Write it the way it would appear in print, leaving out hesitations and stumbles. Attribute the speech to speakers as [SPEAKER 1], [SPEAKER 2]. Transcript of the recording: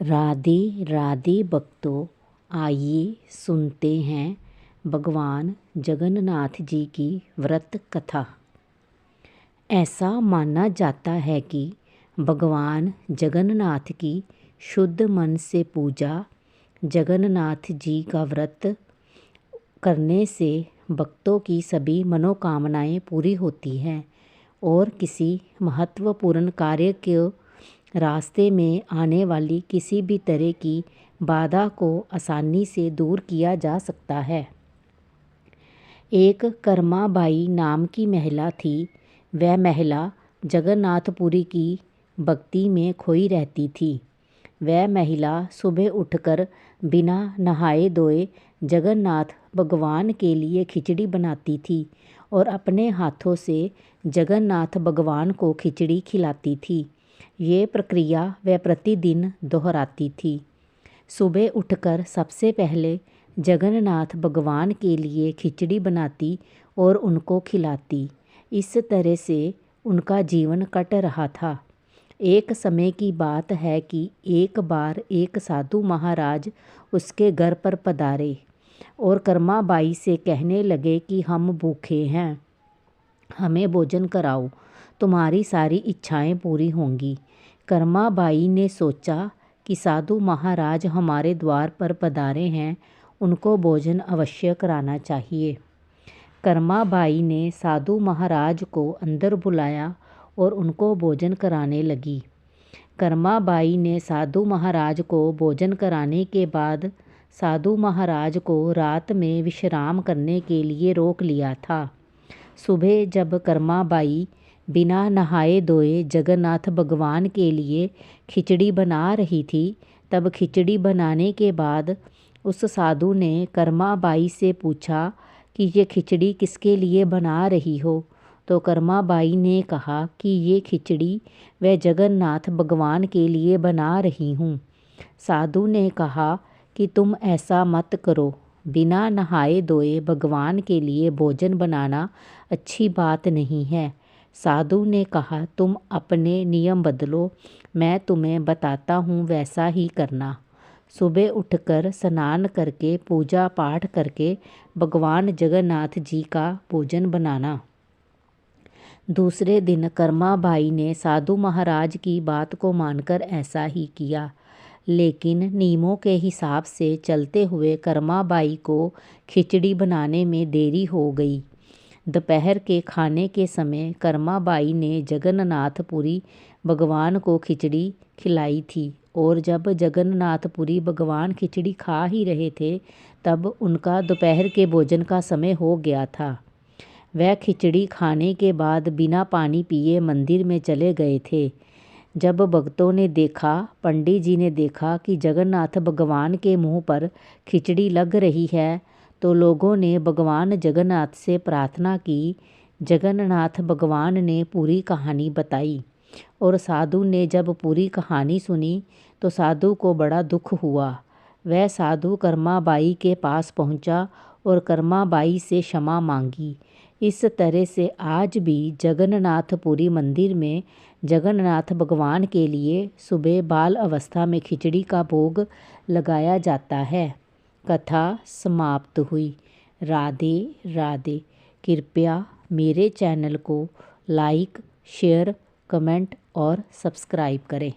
[SPEAKER 1] राधे राधे भक्तों, आइए सुनते हैं भगवान जगन्नाथ जी की व्रत कथा। ऐसा माना जाता है कि भगवान जगन्नाथ की शुद्ध मन से पूजा, जगन्नाथ जी का व्रत करने से भक्तों की सभी मनोकामनाएं पूरी होती हैं और किसी महत्वपूर्ण कार्य के रास्ते में आने वाली किसी भी तरह की बाधा को आसानी से दूर किया जा सकता है। एक कर्माबाई नाम की महिला थी। वह महिला जगन्नाथपुरी की भक्ति में खोई रहती थी। वह महिला सुबह उठकर बिना नहाए धोए जगन्नाथ भगवान के लिए खिचड़ी बनाती थी और अपने हाथों से जगन्नाथ भगवान को खिचड़ी खिलाती थी। ये प्रक्रिया वह प्रतिदिन दोहराती थी। सुबह उठकर सबसे पहले जगन्नाथ भगवान के लिए खिचड़ी बनाती और उनको खिलाती। इस तरह से उनका जीवन कट रहा था। एक समय की बात है कि एक बार एक साधु महाराज उसके घर पर पधारे और कर्माबाई से कहने लगे कि हम भूखे हैं, हमें भोजन कराओ, तुम्हारी सारी इच्छाएं पूरी होंगी। कर्माबाई ने सोचा कि साधु महाराज हमारे द्वार पर पधारे हैं, उनको भोजन अवश्य कराना चाहिए। कर्माबाई ने साधु महाराज को अंदर बुलाया और उनको भोजन कराने लगी। कर्माबाई ने साधु महाराज को भोजन कराने के बाद साधु महाराज को रात में विश्राम करने के लिए रोक लिया था। सुबह जब कर्माबाई बिना नहाए धोए जगन्नाथ भगवान के लिए खिचड़ी बना रही थी, तब खिचड़ी बनाने के बाद उस साधु ने कर्माबाई से पूछा कि ये खिचड़ी किसके लिए बना रही हो। तो कर्माबाई ने कहा कि ये खिचड़ी वह जगन्नाथ भगवान के लिए बना रही हूँ। साधु ने कहा कि तुम ऐसा मत करो, बिना नहाए धोए भगवान के लिए भोजन बनाना अच्छी बात नहीं है। साधु ने कहा, तुम अपने नियम बदलो, मैं तुम्हें बताता हूँ वैसा ही करना। सुबह उठकर स्नान करके पूजा पाठ करके भगवान जगन्नाथ जी का भोजन बनाना। दूसरे दिन कर्माबाई ने साधु महाराज की बात को मानकर ऐसा ही किया, लेकिन नियमों के हिसाब से चलते हुए कर्माबाई को खिचड़ी बनाने में देरी हो गई। दोपहर के खाने के समय कर्माबाई ने जगन्नाथपुरी भगवान को खिचड़ी खिलाई थी और जब जगन्नाथपुरी भगवान खिचड़ी खा ही रहे थे, तब उनका दोपहर के भोजन का समय हो गया था। वह खिचड़ी खाने के बाद बिना पानी पिए मंदिर में चले गए थे। जब भक्तों ने देखा, पंडित जी ने देखा कि जगन्नाथ भगवान के मुंह पर खिचड़ी लग रही है, तो लोगों ने भगवान जगन्नाथ से प्रार्थना की। जगन्नाथ भगवान ने पूरी कहानी बताई और साधु ने जब पूरी कहानी सुनी तो साधु को बड़ा दुख हुआ। वह साधु कर्माबाई के पास पहुंचा और कर्माबाई से क्षमा मांगी। इस तरह से आज भी जगन्नाथपुरी मंदिर में जगन्नाथ भगवान के लिए सुबह बाल अवस्था में खिचड़ी का भोग लगाया जाता है। कथा समाप्त हुई। राधे राधे। कृपया मेरे चैनल को लाइक, शेयर, कमेंट और सब्सक्राइब करें।